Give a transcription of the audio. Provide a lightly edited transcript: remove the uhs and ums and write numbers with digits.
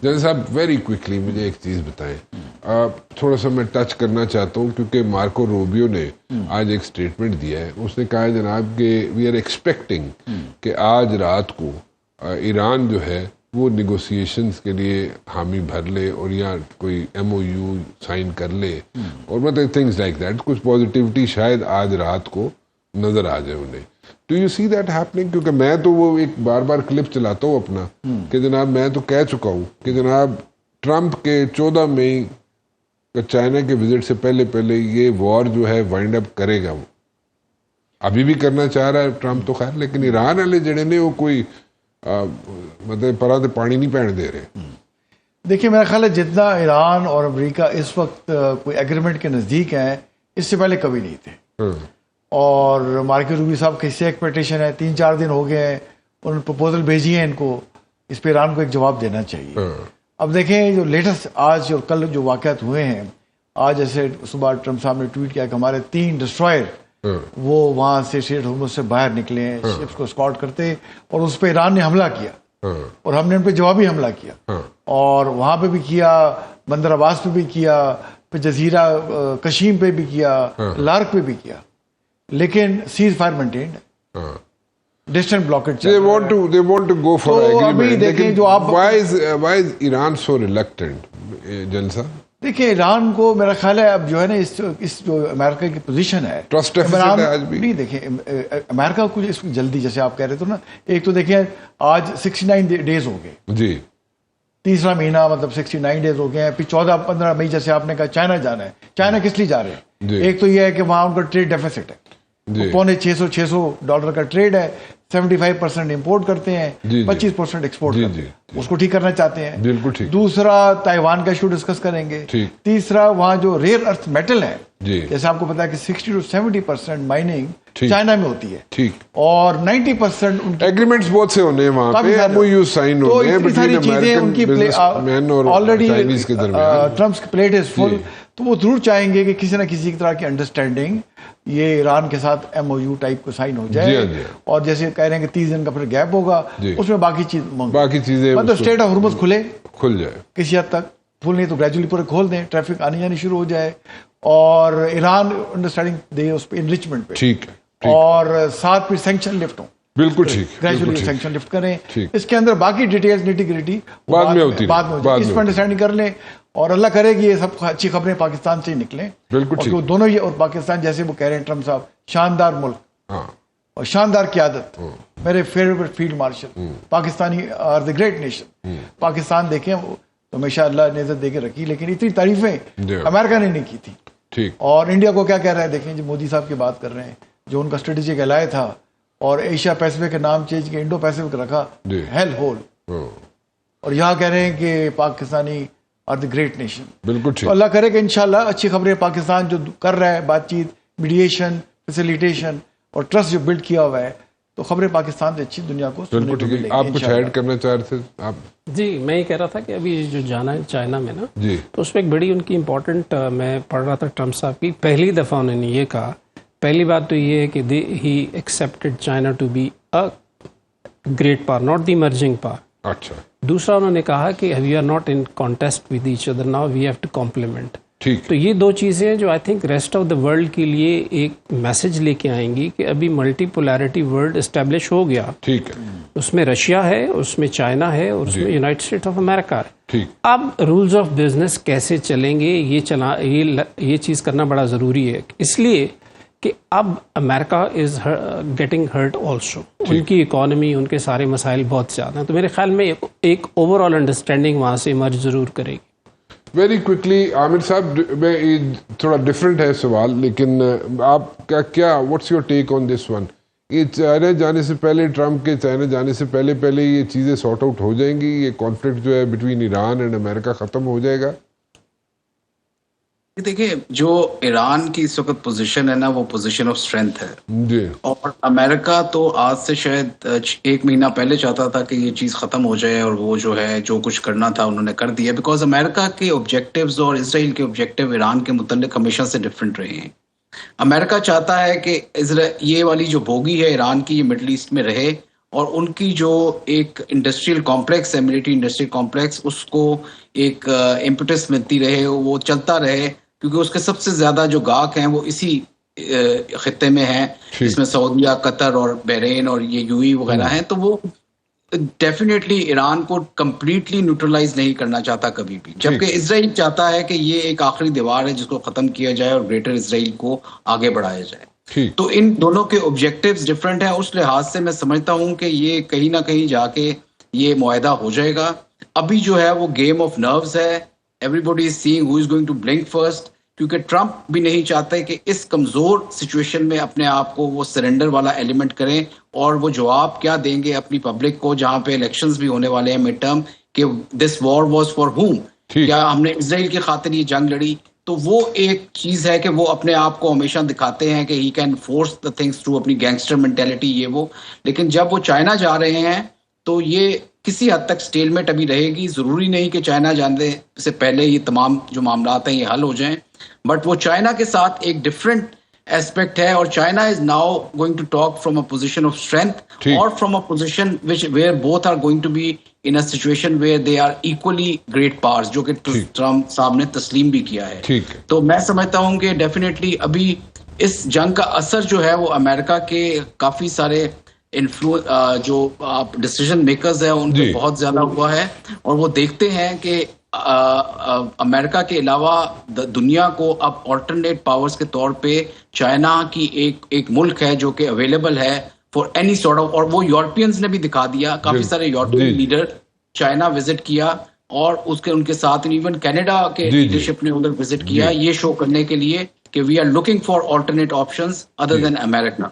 जैसे साहब very quickly मुझे एक चीज़ बताएं, थोड़ा सा मैं टच करना चाहता हूँ क्योंकि मार्को रूबियो ने आज एक स्टेटमेंट दिया है। उसने कहा है जनाब कि वी आर एक्सपेक्टिंग कि आज रात को ईरान जो है वो निगोसिएशंस के लिए हामी भर ले और या कोई MOU साइन कर ले और मतलब थिंग्स लाइक दैट, कुछ पॉजिटिविटी शायद आज रात को नजर आ जाए उन्हें। Do you see that happening? क्योंकि मैं तो वो एक बार बार क्लिप चलाता हूँ अपना कि जनाब मैं तो कह चुका हूँ कि जनाब ट्रंप के 14 मई चाइना के विजिट से पहले ये वॉर जो है वाइंड अप करेगा। वो अभी भी करना चाह रहा है ट्रंप तो खैर, लेकिन ईरान वाले जड़े ने वो कोई मतलब परा तो पानी नहीं पैन दे रहे। देखिए मेरा ख्याल है जितना ईरान और अमेरिका इस वक्त कोई एग्रीमेंट के नज़दीक हैं, इससे पहले कभी नहीं थे। और मार्को रूबियो साहब की एक्सपेक्टेशन है, 3-4 दिन हो गए हैं, उन्होंने प्रपोजल भेजी है इनको, इस पर ईरान को एक जवाब देना चाहिए। अब देखें जो लेटेस्ट आज और कल जो वाक़यात हुए हैं, आज जैसे सुबह ट्रंप साहब ने ट्वीट किया कि हमारे 3 डिस्ट्रॉयर वो वहां से स्ट्रेट ऑफ होर्मुज़ से बाहर निकले हैं शिप्स को स्कॉट करते, और उस पर ईरान ने हमला किया और हमने उन पर जवाबी हमला किया और वहां पे भी किया, बंदर अब्बास पे भी किया, फिर जजीरा कशीम पे भी किया, लार्क पे भी किया, लेकिन cease fire maintained, distant blockage. They want to go for तो agreement. अभी देखें जो आप why is Iran so reluctant? जलसा देखिए ईरान को मेरा ख्याल है अब जो है ना इस जो अमेरिका की पोजीशन है, ट्रस्ट डेफिसिट है आज भी। नहीं देखिए अमेरिका को इसको जल्दी, जैसे आप कह रहे थे ना, एक तो देखिए आज 69 डेज हो गए जी, तीसरा महीना मतलब 69 डेज हो गए हैं। फिर 14-15 मई जैसे आपने कहा चाइना जाना है, चाइना किस लिए जा रहे हैं? एक तो यह है कि वहां उनका ट्रेड डेफिसिट है, $600 का ट्रेड है, 75% इंपोर्ट करते हैं, 25% एक्सपोर्ट करते हैं, उसको ठीक करना चाहते हैं। बिल्कुल ठीक। दूसरा ताइवान का इशू डिस्कस करेंगे। तीसरा वहां जो रेयर अर्थ मेटल है, जैसे आपको पता है कि 60 to 70% माइनिंग चाइना में होती है, ठीक, और 90% उनके एग्रीमेंट्स बहुत से होने हैं वहां पे, MOU साइन होने हैं, सारी चीजें उनकी ऑलरेडी ट्रम्प्स की प्लेट इज फुल। तो वो जरूर चाहेंगे कि किसी ना किसी तरह की अंडरस्टैंडिंग ये ईरान के साथ MOU टाइप को साइन हो जाए, और जैसे कह रहे हैं कि 30 दिन का फिर गैप होगा, उसमें बाकी चीजें मतलब स्ट्रेट ऑफ हॉर्मुज़ खुल जाए किसी हद तक, फुल नहीं तो ग्रेजुअली पूरे खोल दें, ट्रैफिक आनी जानी शुरू हो जाए, और ईरान अंडरस्टैंडिंग दे उस पर इनरिचमेंट पे, ठीक, और साथ फिर सैंक्शन लिफ्ट हो, बिल्कुल ठीक, ग्रेजुअली सैंक्शन लिफ्ट करें। इसके अंदर बाकी डिटेल्स निटी-ग्रिटी बाद में होती है, इस पर अंडरस्टैंडिंग कर लें, और अल्लाह करे कि ये सब अच्छी खबरें पाकिस्तान से ही निकलें। बिल्कुल ठीक। दोनों ही, और पाकिस्तान जैसे वो कह रहे हैं ट्रम्प साहब, शानदार मुल्क और शानदार क़यादत, मेरे favourite field marshal, Pakistani are the great nation. Pakistan देखें तो हमेशा अल्लाह ने इज्जत दे के रखी, लेकिन इतनी तारीफें अमेरिका ने नहीं की थी, ठीक। और इंडिया को क्या कह रहा है, देखें जो मोदी साहब की बात कर रहे हैं, जो उनका स्ट्रेटेजिक एलाय था, और एशिया पैसिफिक का नाम चेंज किया, इंडो पैसिफिक रखा, हेल होल, और यहाँ कह रहे हैं कि Pakistani are the great nation. बिल्कुल ठीक। तो अल्लाह करे कि इंशाल्लाह अच्छी खबरें पाकिस्तान जो कर रहा है, बातचीत, मीडिएशन, फैसिलिटेशन और ट्रस्ट जो बिल्ड किया हुआ है, तो खबरें पाकिस्तान से अच्छी दुनिया को। बिल्कुल ठीक। आप कुछ ऐड करना चाह रहे थे आप? जी, मैं ये कह रहा था कि अभी जो जाना है चाइना में ना जी, तो उसमें एक बड़ी उनकी इम्पोर्टेंट, मैं पढ़ रहा था ट्रम्प साहब की पहली दफ़ा उन्होंने ये कहा, पहली बात तो ये है कि he accepted China to be a great power, not the emerging power. अच्छा। दूसरा उन्होंने कहा कि we are not in contest with each other, now we have to complement. ठीक। तो ये दो चीज़ें जो I think rest of the world के लिए एक मैसेज लेके आएंगी कि अभी मल्टीपोलैरिटी वर्ल्ड एस्टेब्लिश हो गया। ठीक है। उसमें रशिया है, उसमें चाइना है, और उसमें यूनाइटेड स्टेट ऑफ अमेरिका है। ठीक। अब रूल्स ऑफ बिजनेस कैसे चलेंगे, ये चीज़ करना बड़ा ज़रूरी है, इसलिए कि अब America is getting hurt also, उनकी इकोनॉमी, उनके सारे मसाइल बहुत ज़्यादा हैं, तो मेरे ख्याल में एक ओवरऑल अंडरस्टैंडिंग वहाँ से इमर्ज ज़रूर करेगी। वेरी क्विकली आमिर साहब, थोड़ा डिफरेंट है सवाल, लेकिन आप क्या what's your take on this one? ये चाइना जाने से पहले, ट्रम्प के चाइना जाने से पहले ये चीज़ें सॉर्ट आउट हो जाएंगी, ये कॉन्फ्लिक्ट जो है बिटवीन ईरान एंड अमेरिका ख़त्म हो जाएगा? देखिए, जो ईरान की इस वक्त पोजीशन है ना, वो पोजीशन ऑफ स्ट्रेंथ है जी। और अमेरिका तो आज से शायद 1 महीना पहले चाहता था कि ये चीज़ ख़त्म हो जाए, और वो जो है जो कुछ करना था उन्होंने कर दिया, बिकॉज अमेरिका के ऑब्जेक्टिव्स और इसराइल के ऑब्जेक्टिव ईरान के मुतल्लिक हमेशा से डिफरेंट रहे हैं। अमेरिका चाहता है कि ये वाली जो बोगी है ईरान की, ये मिडल ईस्ट में रहे, और उनकी जो एक इंडस्ट्रियल कॉम्प्लेक्स है, मिलिट्री इंडस्ट्रियल कॉम्प्लेक्स, उसको एक इम्पेटस मिलती रहे, वो चलता रहे, क्योंकि उसके सबसे ज्यादा जो गाहक हैं वो इसी खित्ते में हैं, जिसमें सऊदीया, कतर और बहरीन और ये यूएई वगैरह हैं। तो वो डेफिनेटली ईरान को कंप्लीटली न्यूट्रलाइज नहीं करना चाहता कभी भी, जबकि इजराइल चाहता है कि ये एक आखिरी दीवार है जिसको खत्म किया जाए और ग्रेटर इजराइल को आगे बढ़ाया जाए। तो इन दोनों के ऑब्जेक्टिव्स डिफरेंट हैं। उस लिहाज से मैं समझता हूं कि ये कहीं ना कहीं जाके ये मुआहदा हो जाएगा। अभी जो है वो गेम ऑफ नर्व्स है, everybody is seeing who is going to blink first, क्योंकि ट्रंप भी नहीं चाहते कि इस कमजोर सिचुएशन में अपने आप को वो सरेंडर वाला एलिमेंट करें, और वो जवाब क्या देंगे अपनी पब्लिक को, जहां पे इलेक्शंस भी होने वाले हैं मिड टर्म, कि दिस वॉर वाज फॉर हुम, क्या हमने इजराइल की खातिर ये जंग लड़ी। तो वो एक चीज है कि वो अपने आप को हमेशा दिखाते हैं कि he can force the things through, अपनी गैंगस्टर मेंटेलिटी ये वो। लेकिन जब वो चाइना जा रहे हैं तो ये किसी हद तक स्टेलमेट अभी रहेगी। जरूरी नहीं कि चाइना जाने से पहले ये तमाम जो मामलात हैं ये हल हो जाएं, बट वो चाइना के साथ एक डिफरेंट एस्पेक्ट है, और China is now going to talk from a position of strength और from a position which where both are going to be in a situation where they are equally great powers, जो कि Trump साहब ने तस्लीम भी किया है। तो मैं समझता हूं कि डेफिनेटली अभी इस जंग का असर जो है वो अमेरिका के काफी सारे जो डिसीजन मेकर्स है उन पे बहुत ज्यादा हुआ है, और वो देखते हैं कि अमेरिका के अलावा दुनिया को अब ऑल्टरनेट पावर्स के तौर पे चाइना की एक मुल्क है जो कि अवेलेबल है फॉर एनी सॉर्ट ऑफ, और वो यूरोपियंस ने भी दिखा दिया। काफी सारे यूरोपियन लीडर चाइना विजिट किया, और उनके साथ इवन कनाडा के लीडरशिप ने उधर विजिट किया, ये शो करने के लिए कि we are looking for alternate options other than America.